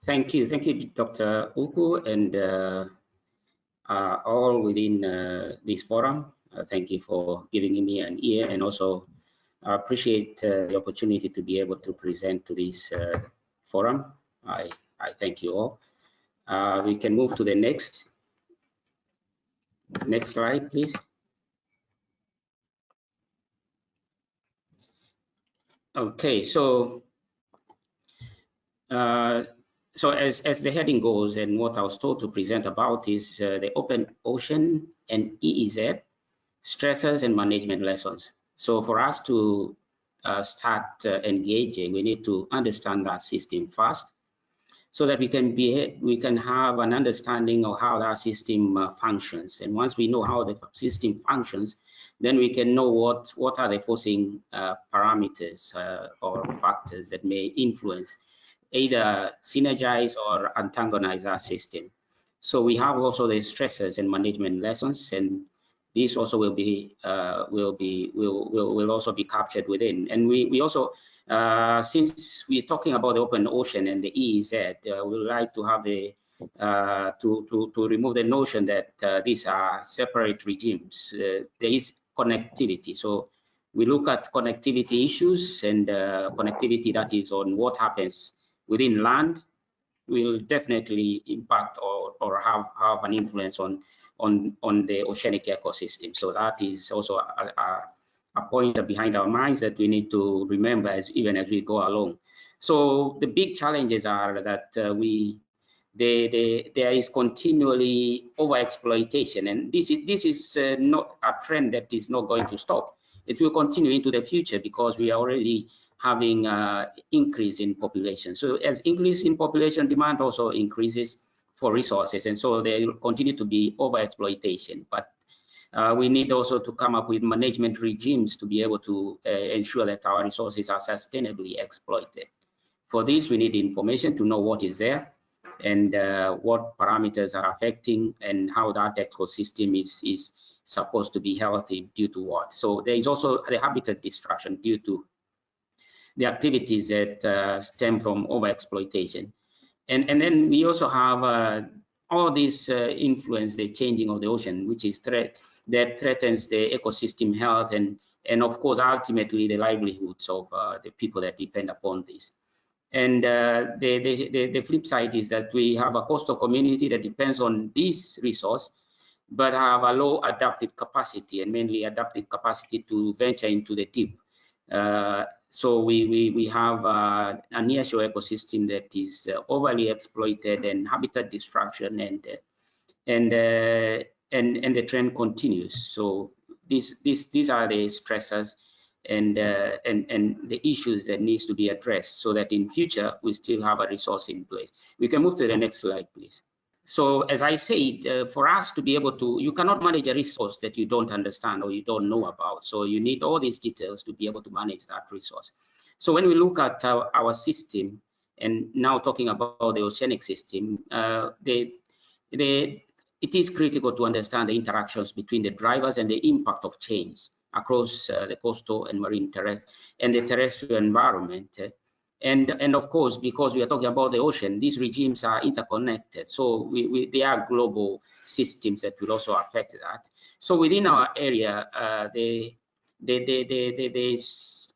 Thank you, Dr. Uku, and all within this forum. Thank you for giving me an ear, and also I appreciate the opportunity to be able to present to this forum. I thank you all. We can move to the next slide, please. Okay, so as the heading goes, and what I was told to present about is the Open Ocean and EEZ stressors and management lessons. So for us to start engaging, we need to understand that system first, so that we can have an understanding of how that system functions. And once we know how the system functions, then we can know what are the forcing parameters or factors that may influence, either synergize or antagonize our system. So we have also the stressors and management lessons, and these also will also be captured within. And we also, since we're talking about the open ocean and the EEZ, we would like to have a to remove the notion that these are separate regimes. There is connectivity. So we look at connectivity issues, and connectivity that is on what happens within land will definitely impact or have an influence on the oceanic ecosystem. So that is also a pointer behind our minds that we need to remember even as we go along. So the big challenges are that there is continually overexploitation, and this is not a trend that is not going to stop. It will continue into the future because we are already having increase in population. So as increase in population, demand also increases for resources, and so there will continue to be overexploitation. But we need also to come up with management regimes to be able to ensure that our resources are sustainably exploited. For this, we need information to know what is there and what parameters are affecting and how that ecosystem is supposed to be healthy due to what. So there is also the habitat destruction due to the activities that stem from overexploitation. And then we also have all this influence, the changing of the ocean, which is that threatens the ecosystem health and of course, ultimately the livelihoods of the people that depend upon this. And the flip side is that we have a coastal community that depends on this resource, but have a low adaptive capacity, and mainly adaptive capacity to venture into the deep. So we have a nearshore ecosystem that is overly exploited and habitat destruction, and the trend continues. So these are the stressors and the issues that needs to be addressed, so that in future we still have a resource in place. We can move to the next slide, please. So as I said, for us to be able to, you cannot manage a resource that you don't understand or you don't know about. So you need all these details to be able to manage that resource. So when we look at our system, and now talking about the oceanic system, it is critical to understand the interactions between the drivers and the impact of change across the coastal and marine and the terrestrial environment. And of course, because we are talking about the ocean, these regimes are interconnected. So they are global systems that will also affect that. So within our area, the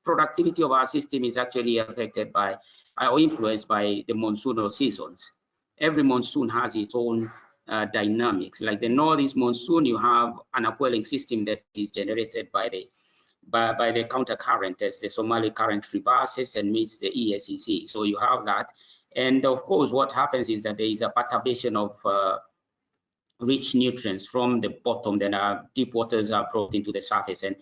productivity of our system is actually affected by or influenced by the monsoonal seasons. Every monsoon has its own dynamics. Like the northeast monsoon, you have an upwelling system that is generated by the countercurrent as the Somali current reverses and meets the EEZ. So you have that. And of course, what happens is that there is a perturbation of rich nutrients from the bottom, then deep waters are brought into the surface and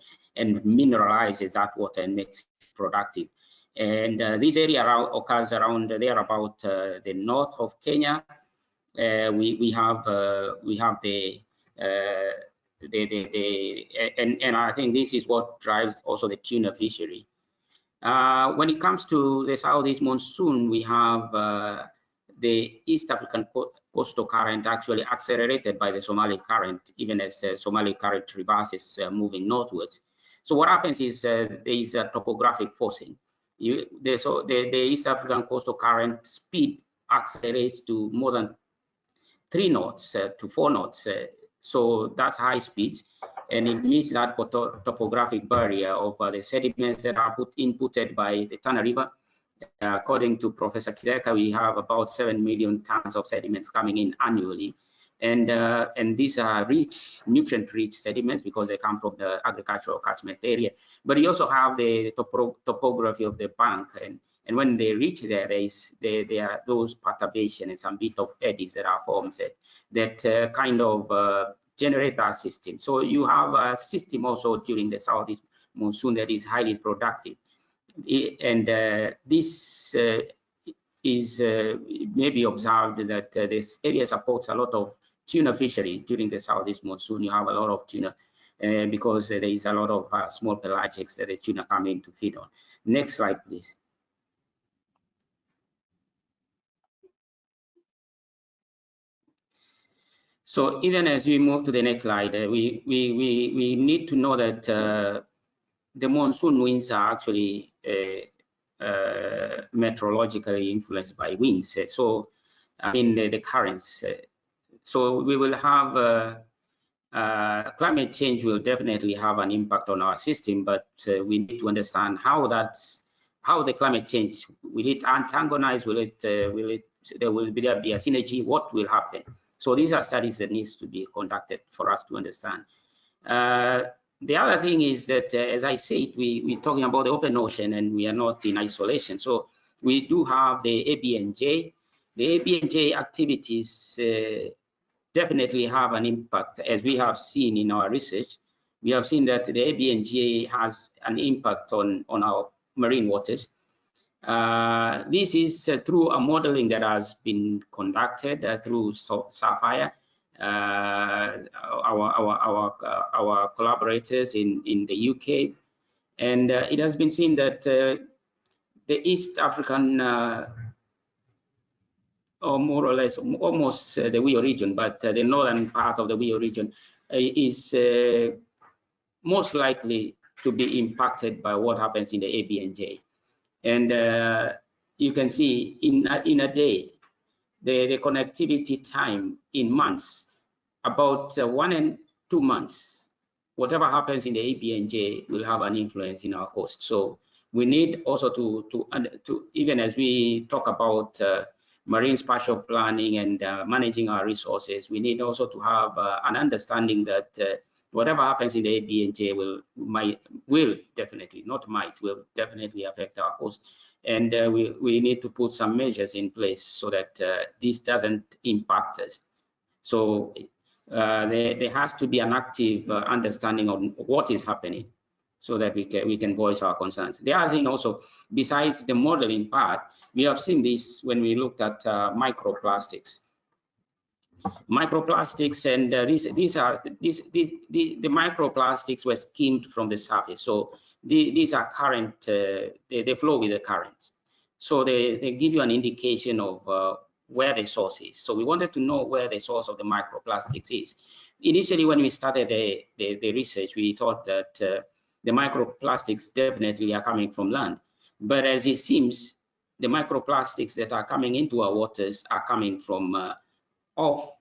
mineralizes that water and makes it productive. And this area occurs around there about the north of Kenya. We have the and I think this is what drives also the tuna fishery. When it comes to the southeast monsoon, we have the East African coastal current actually accelerated by the Somali current, even as the Somali current reverses moving northwards. So what happens is there is a topographic forcing. The East African coastal current speed accelerates to more than 3 knots to 4 knots. So that's high speed, and it means that topographic barrier of the sediments that are inputted by the Tana River. According to Professor Kireka, we have about 7 million tons of sediments coming in annually. And these are rich, nutrient-rich sediments because they come from the agricultural catchment area. But you also have the topography of the bank, and when they reach there, there are those perturbations and some bit of eddies that are formed that kind of generate that system. So you have a system also during the southeast monsoon that is highly productive, and this is maybe observed that this area supports a lot of tuna fishery during the southeast monsoon. You have a lot of tuna because there is a lot of small pelagics that the tuna come in to feed on. Next slide, please. So even as we move to the next slide, we need to know that the monsoon winds are actually meteorologically influenced by winds. So I mean the currents. So we will have climate change will definitely have an impact on our system, but we need to understand how the climate change, will it antagonize, will there be a synergy, what will happen? So these are studies that needs to be conducted for us to understand. The other thing is that, as I said, we're talking about the open ocean and we are not in isolation. So we do have the ABNJ. The ABNJ activities definitely have an impact, as we have seen in our research. We have seen that the ABNJ has an impact on our marine waters. This is through a modeling that has been conducted through Sapphire, our collaborators in the UK, and it has been seen that the East African, or more or less almost the Wio region, but the northern part of the Wio region is most likely to be impacted by what happens in the ABNJ. And you can see in a day, the connectivity time in months, about 1 and 2 months, whatever happens in the ABNJ will have an influence in our cost. So we need also to even as we talk about marine spatial planning and managing our resources, we need also to have an understanding that whatever happens in the ABNJ will definitely affect our cost. And we need to put some measures in place so that this doesn't impact us. So there has to be an active understanding of what is happening so that we can voice our concerns. The other thing also, besides the modeling part, we have seen this when we looked at microplastics. Microplastics, and the microplastics were skimmed from the surface. So these are current, they flow with the currents. So they give you an indication of where the source is. So we wanted to know where the source of the microplastics is. Initially, when we started the research, we thought that the microplastics definitely are coming from land. But as it seems, the microplastics that are coming into our waters are coming from off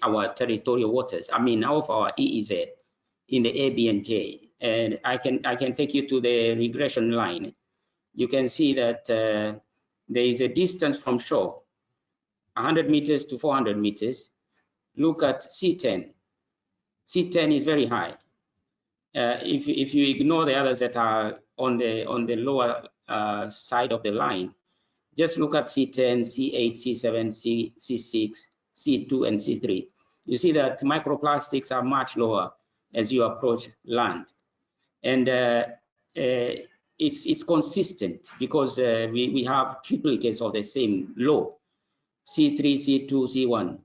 our territorial waters. I mean, off our EEZ in the ABNJ. And I can take you to the regression line. You can see that there is a distance from shore, 100 meters to 400 meters. Look at C10. C10 is very high. If you ignore the others that are on the lower side of the line, just look at C10, C8, C7, C6, C2, and C3. You see that microplastics are much lower as you approach land. And it's consistent because we have triplicates of the same low, C3, C2, C1.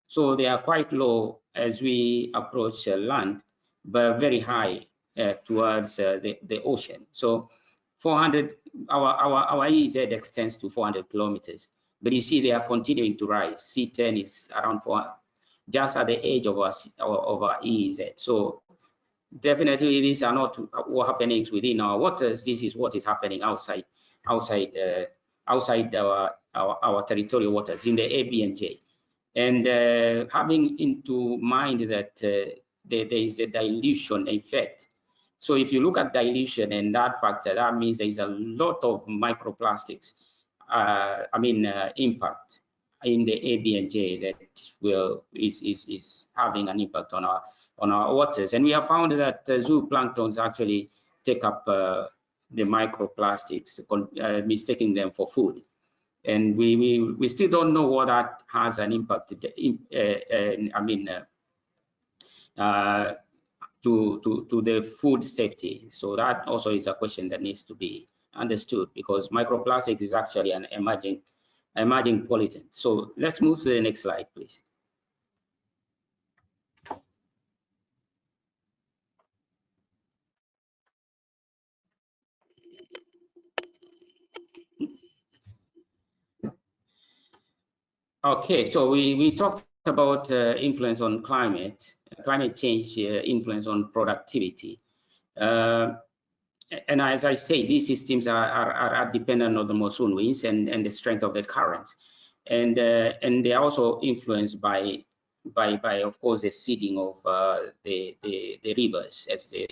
So they are quite low as we approach land, but very high towards the ocean. So 400, our EEZ extends to 400 kilometers, but you see they are continuing to rise. C10 is around 4, just at the edge of our EEZ. So definitely these are not what happenings within our waters. This is what is happening outside outside our territorial waters in the A, B, and J. And having into mind that there is a dilution effect. So if you look at dilution and that factor, that means there is a lot of microplastics, impact in the A, B, and J that is having an impact on our waters. And we have found that zooplanktons actually take up the microplastics, mistaking them for food. And we still don't know what that has an impact to the food safety. So that also is a question that needs to be understood, because microplastics is actually an emerging pollutant. So let's move to the next slide, please. Okay, so we talked about influence on climate change, influence on productivity. And as I say, these systems are dependent on the monsoon winds and the strength of the currents, and they are also influenced by of course the seeding of the rivers as they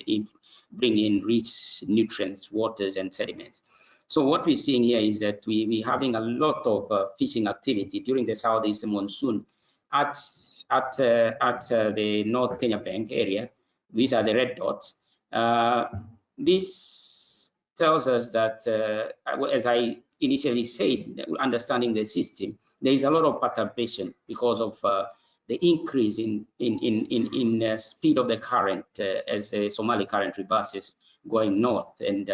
bring in rich nutrients, waters, and sediments. So what we're seeing here is that we're having a lot of fishing activity during the southeast monsoon at the North Kenya Bank area. These are the red dots. This tells us that, as I initially said, understanding the system, there is a lot of perturbation because of the increase in speed of the current as the Somali current reverses going north, and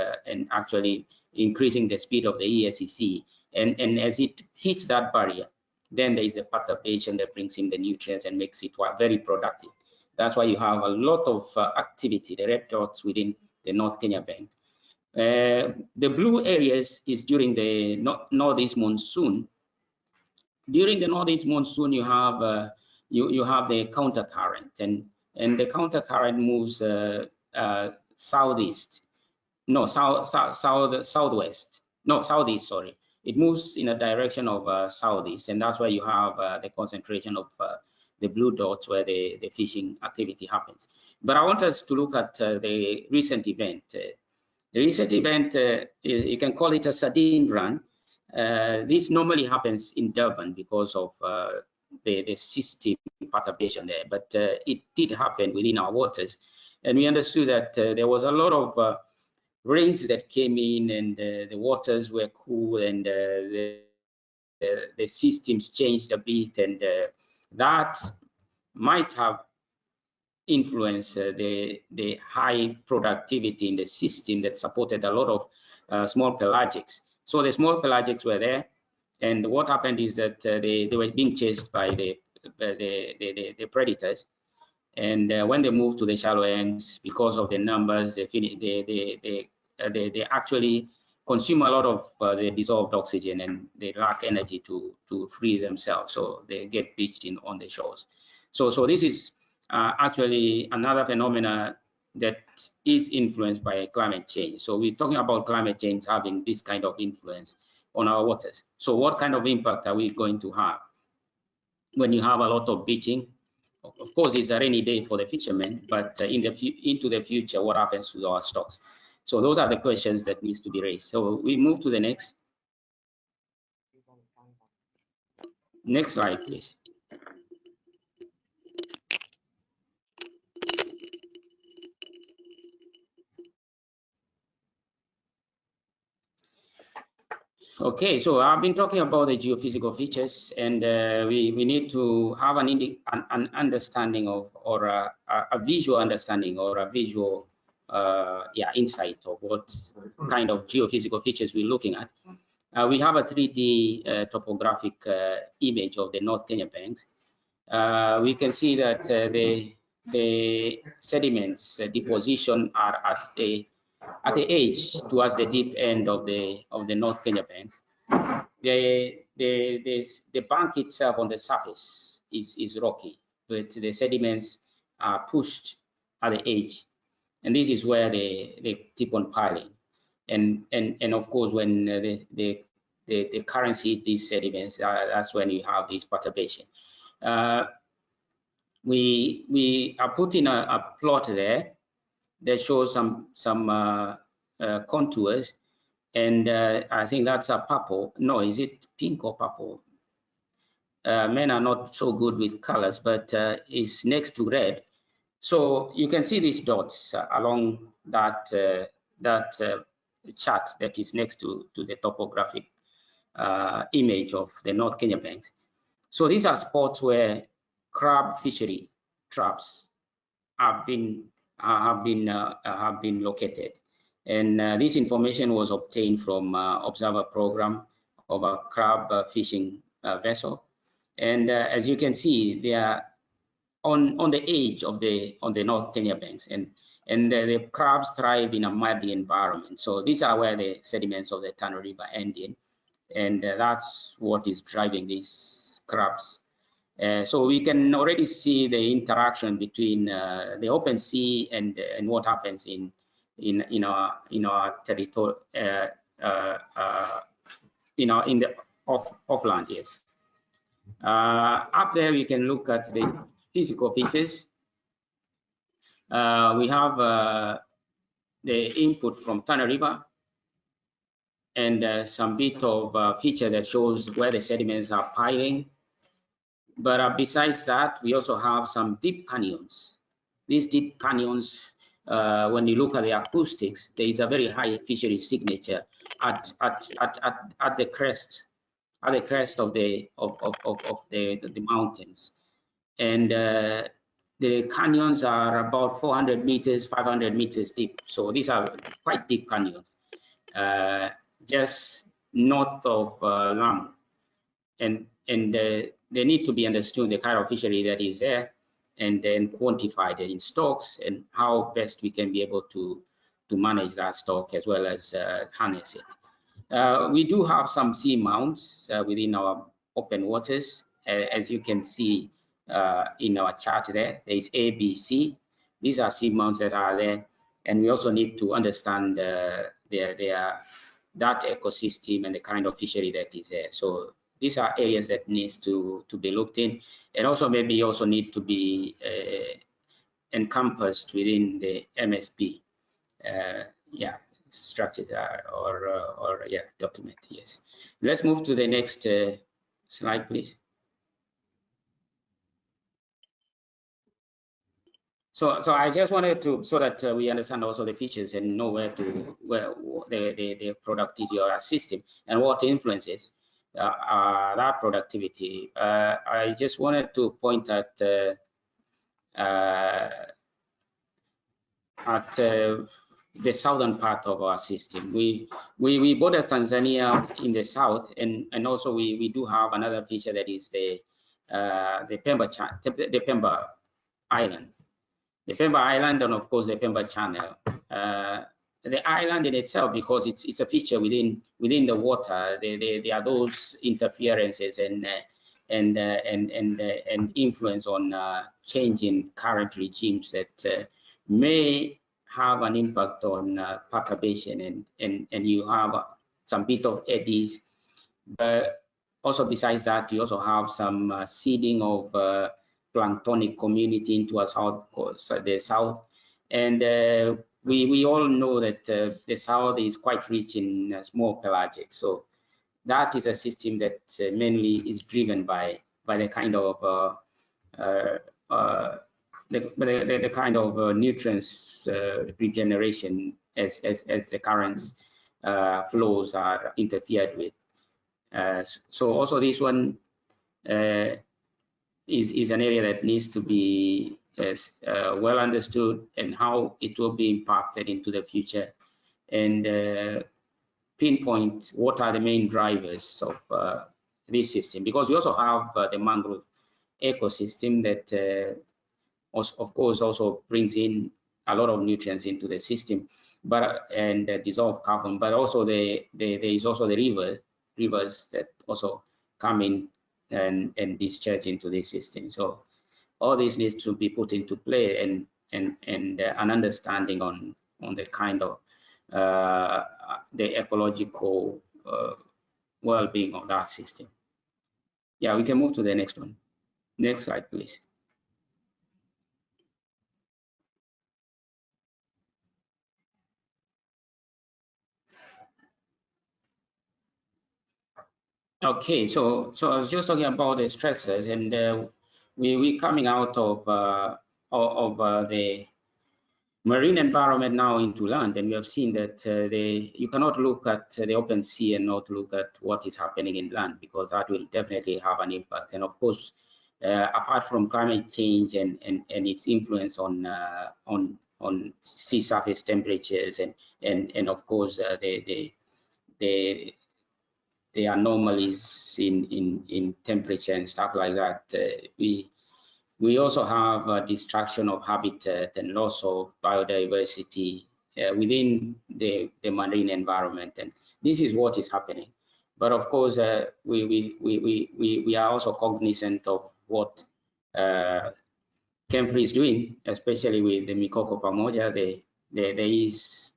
actually increasing the speed of the EEZ. And as it hits that barrier, then there is a perturbation that brings in the nutrients and makes it very productive. That's why you have a lot of activity, the red dots within the North Kenya Bank. The blue areas is during the northeast monsoon. During the northeast monsoon, you have you have the countercurrent, and the countercurrent moves southeast. No, southwest. No, southeast. Sorry, it moves in a direction of southeast, and that's where you have the concentration of the blue dots where the fishing activity happens. But I want us to look at the recent event. The recent event, you can call it a sardine run. This normally happens in Durban because of the system perturbation there, but it did happen within our waters. And we understood that there was a lot of rains that came in, and the waters were cool, and the systems changed a bit, and that might have influenced the high productivity in the system that supported a lot of small pelagics. So the small pelagics were there, and what happened is that they were being chased by the predators. And when they moved to the shallow ends, because of the numbers, they actually consume a lot of the dissolved oxygen, and they lack energy to free themselves. So they get beached in on the shores. So this is actually another phenomena that is influenced by climate change. So we're talking about climate change having this kind of influence on our waters. So what kind of impact are we going to have when you have a lot of beaching? Of course, it's a rainy day for the fishermen, but into the future, what happens to our stocks? So those are the questions that needs to be raised. So we move to the next slide, please. Okay, so I've been talking about the geophysical features, and we need to have an understanding of, or a visual understanding, or a visual insight of what kind of geophysical features we're looking at. We have a 3D topographic image of the North Kenya banks. We can see that the sediments deposition are at the edge towards the deep end of the North Kenya banks. The bank itself on the surface is rocky, but the sediments are pushed at the edge, and this is where they keep on piling. And of course, when the the currency, these sediments, that's when you have this perturbation. We are putting a plot there that shows some contours, and I think that's a purple. No, is it pink or purple? Men are not so good with colors, but it's next to red. So you can see these dots along that chart that is next to the topographic image of the North Kenya banks. So these are spots where crab fishery traps have been located, and this information was obtained from observer program of a crab fishing vessel. And as you can see, they are on the edge of the North Kenya banks, and the crabs thrive in a muddy environment. So these are where the sediments of the Tana River end in, and that's what is driving these crabs. So we can already see the interaction between the open sea and what happens in our territory, in the offland. Yes. Up there, we can look at the physical features. We have the input from Tana River, and some bit of feature that shows where the sediments are piling. But besides that, we also have some deep canyons. These deep canyons, when you look at the acoustics, there is a very high fishery signature at the crest of the mountains, and the canyons are about 400 meters, 500 meters deep. So these are quite deep canyons, just north of Lamu, and they need to be understood, the kind of fishery that is there, and then quantified in stocks, and how best we can be able to manage that stock as well as harness it. We do have some sea mounts within our open waters, as you can see in our chart there. There is A, B, C. These are sea mounts that are there, and we also need to understand that ecosystem and the kind of fishery that is there. So these are areas that needs to be looked in, and also maybe also need to be encompassed within the MSP structures or document. Yes. Let's move to the next slide, please. So I just wanted to, so that we understand also the features and know where the productivity of our system and what influences that productivity. I just wanted to point at the southern part of our system. We border Tanzania in the south, and also we do have another feature that is the Pemba Island. The Pemba Island, and of course the Pemba Channel. The island in itself, because it's a feature within the water, there are those interferences and influence on changing current regimes that may have an impact on perturbation, and you have some bit of eddies. But also besides that, you also have some seeding of planktonic community into a the south, and we all know that the south is quite rich in small pelagic. So that is a system that mainly is driven by the kind of the kind of nutrients regeneration as the currents flows are interfered with. So also this one is an area that needs to be well understood, and how it will be impacted into the future, and pinpoint what are the main drivers of this system, because we also have the mangrove ecosystem that of course also brings in a lot of nutrients into the system, and dissolve carbon, but also there is also the rivers that also come in and discharge into this system. So all this needs to be put into play, and an understanding on the kind of the ecological well-being of that system. Yeah, we can move to the next one. Next slide, please. Okay, so I was just talking about the stressors, and we coming out of the marine environment now into land, and we have seen that you cannot look at the open sea and not look at what is happening in land, because that will definitely have an impact. And of course, apart from climate change and its influence on sea surface temperatures and of course the the anomalies in temperature and stuff like that, we also have a destruction of habitat and loss of biodiversity within the marine environment, and this is what is happening. But of course, we are also cognizant of what Kemfree is doing, especially with the Mikoko Pamoja. There is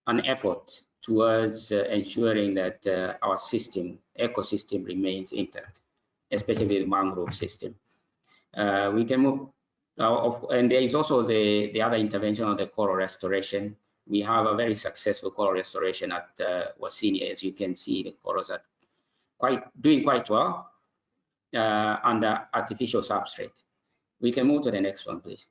an effort towards ensuring that our ecosystem remains intact, especially the mangrove system. We can move, and there is also the other intervention on the coral restoration. We have a very successful coral restoration at Wasini. As you can see, the corals are doing quite well under artificial substrate. We can move to the next one, please.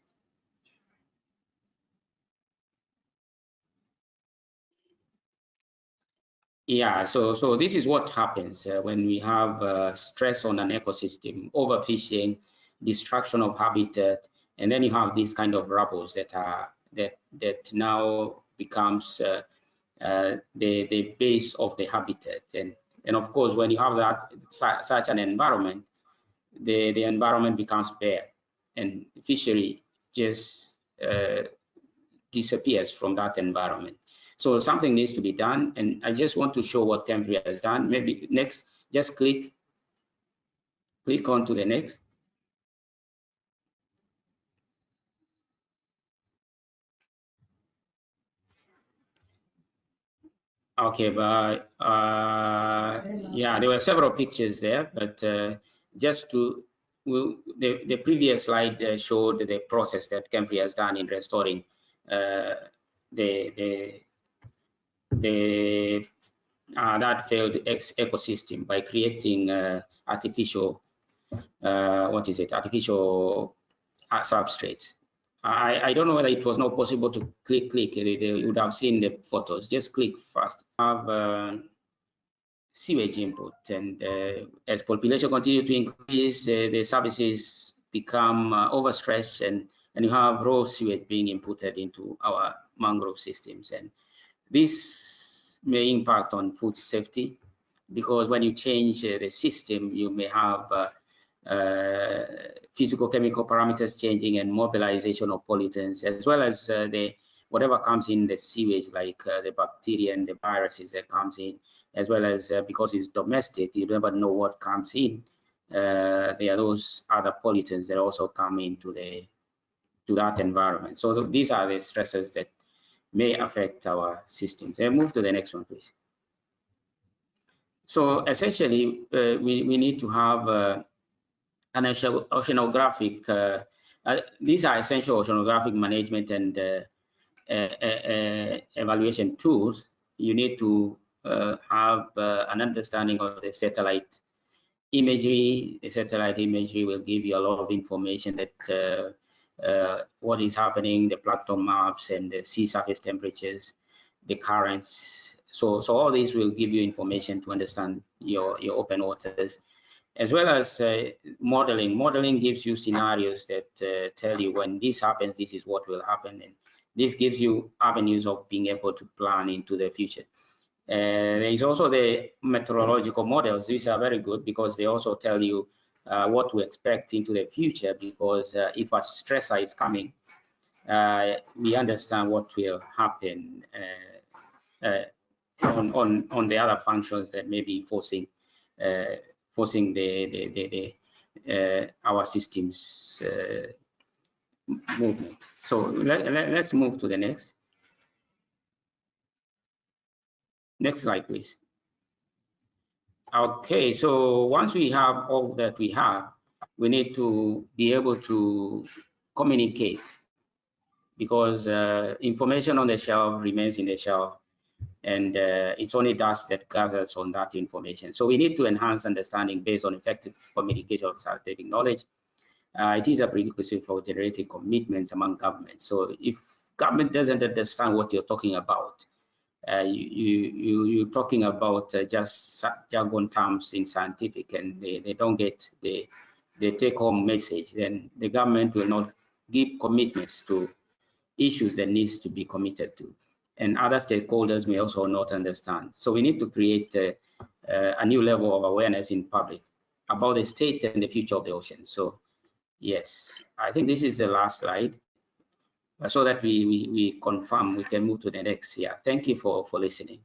Yeah, so this is what happens when we have stress on an ecosystem, overfishing, destruction of habitat, and then you have these kind of rubbles that now becomes the base of the habitat. And of course, when you have such an environment, the environment becomes bare, and fishery just disappears from that environment. So something needs to be done, and I just want to show what Kemfree has done. Maybe next, just click on to the next. Okay, but yeah, there were several pictures there, but just to the previous slide showed the process that Kemfree has done in restoring that failed ecosystem by creating artificial artificial substrates. I don't know whether it was not possible to click. They would have seen the photos. Just click first. Have sewage input, and as population continue to increase, the services become overstretched, and you have raw sewage being inputted into our mangrove systems, and this may impact on food safety, because when you change the system, you may have physical chemical parameters changing and mobilization of pollutants, as well as whatever comes in the sewage, like the bacteria and the viruses that comes in, as well as because it's domestic, you never know what comes in. There are those other pollutants that also come into that environment. So these are the stressors that may affect our systems. And move to the next one, please. So essentially, we need to have an oceanographic, these are essential oceanographic management and evaluation tools. You need to have an understanding of the satellite imagery. The satellite imagery will give you a lot of information that what is happening, the plankton maps and the sea surface temperatures, the currents. So all these will give you information to understand your open waters, as well as modeling. Modeling gives you scenarios that tell you when this happens, this is what will happen, and this gives you avenues of being able to plan into the future. There is also the meteorological models. These are very good because they also tell you what to expect into the future, because if a stressor is coming, we understand what will happen on the other functions that may be forcing our systems movement. So let's move to the next. Next slide, please. Okay, so once we have all that we have, we need to be able to communicate, because information on the shelf remains in the shelf, and it's only dust that gathers on that information. So we need to enhance understanding based on effective communication of scientific knowledge. It is a prerequisite for generating commitments among governments. So if government doesn't understand what you're talking about, you're talking about just jargon terms in scientific, and they don't get the take-home message, then the government will not give commitments to issues that needs to be committed to, and other stakeholders may also not understand. So we need to create a new level of awareness in public about the state and the future of the ocean. So yes, I think this is the last slide, so that we confirm we can move to the next. Yeah, thank you for listening.